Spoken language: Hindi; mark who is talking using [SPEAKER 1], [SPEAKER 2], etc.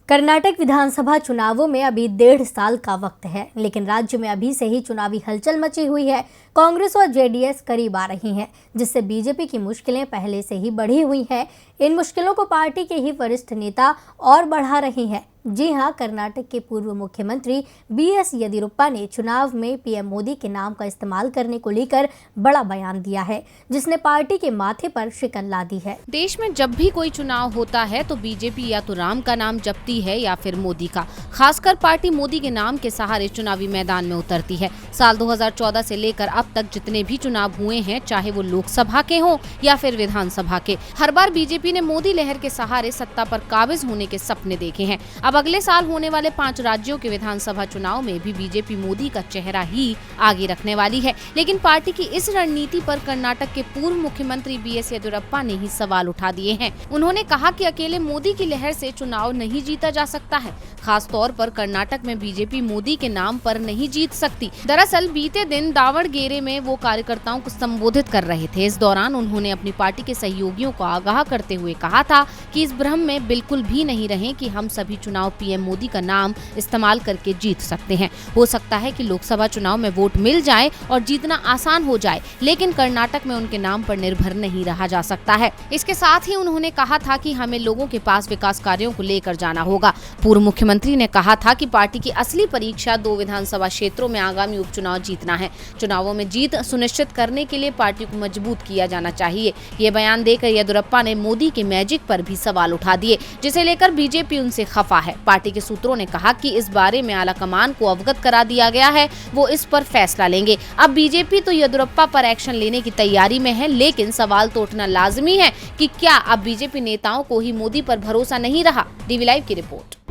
[SPEAKER 1] कर्नाटक विधानसभा चुनावों में अभी 1.5 साल का वक्त है, लेकिन राज्य में अभी से ही चुनावी हलचल मची हुई है। कांग्रेस और जेडीएस करीब आ रही हैं, जिससे बीजेपी की मुश्किलें पहले से ही बढ़ी हुई हैं। इन मुश्किलों को पार्टी के ही वरिष्ठ नेता और बढ़ा रहे हैं। जी हां, कर्नाटक के पूर्व मुख्यमंत्री बीएस येदियुरप्पा ने चुनाव में पीएम मोदी के नाम का इस्तेमाल करने को लेकर बड़ा बयान दिया है, जिसने पार्टी के माथे पर शिकन ला दी है।
[SPEAKER 2] देश में जब भी कोई चुनाव होता है तो बीजेपी या तो राम का नाम जपती है या फिर मोदी का। खासकर पार्टी मोदी के नाम के सहारे चुनावी मैदान में उतरती है। साल 2014 से लेकर अब तक जितने भी चुनाव हुए हैं, चाहे वो लोकसभा के हों या फिर विधानसभा के, हर बार बीजेपी ने मोदी लहर के सहारे सत्ता पर काबिज होने के सपने देखे हैं। अब अगले साल होने वाले 5 राज्यों के विधानसभा चुनाव में भी बीजेपी मोदी का चेहरा ही आगे रखने वाली है। लेकिन पार्टी की इस रणनीति पर कर्नाटक के पूर्व मुख्यमंत्री बीएस येदियुरप्पा ने ही सवाल उठा दिए हैं। उन्होंने कहा कि अकेले मोदी की लहर से चुनाव नहीं जीता जा सकता है। खास तौर पर कर्नाटक में बीजेपी मोदी के नाम पर नहीं जीत सकती। दरअसल बीते दिन दावणगेरे में वो कार्यकर्ताओं को संबोधित कर रहे थे। इस दौरान उन्होंने अपनी पार्टी के सहयोगियों को आगाह करते हुए कहा था कि इस भ्रम में बिल्कुल भी नहीं रहें कि हम सभी चुनाव पीएम मोदी का नाम इस्तेमाल करके जीत सकते हैं। हो सकता है कि लोकसभा चुनाव में वोट मिल जाए और जीतना आसान हो जाए, लेकिन कर्नाटक में उनके नाम पर निर्भर नहीं रहा जा सकता है। इसके साथ ही उन्होंने कहा था कि हमें लोगों के पास विकास कार्यों को लेकर जाना होगा। पूर्व मुख्यमंत्री ने कहा था कि पार्टी की असली परीक्षा 2 विधानसभा क्षेत्रों में आगामी उपचुनाव जीतना है। चुनावों में जीत सुनिश्चित करने के लिए पार्टी को मजबूत किया जाना चाहिए। ये बयान देकर येदियुरप्पा ने मोदी के मैजिक पर भी सवाल उठा दिए, जिसे लेकर बीजेपी उनसे खफा है। पार्टी के सूत्रों ने कहा कि इस बारे में आलाकमान को अवगत करा दिया गया है, वो इस पर फैसला लेंगे। अब बीजेपी तो येदियुरप्पा पर एक्शन लेने की तैयारी में है, लेकिन सवाल तो उठना लाजमी है कि क्या अब बीजेपी नेताओं को ही मोदी पर भरोसा नहीं रहा। डीवी लाइव की रिपोर्ट।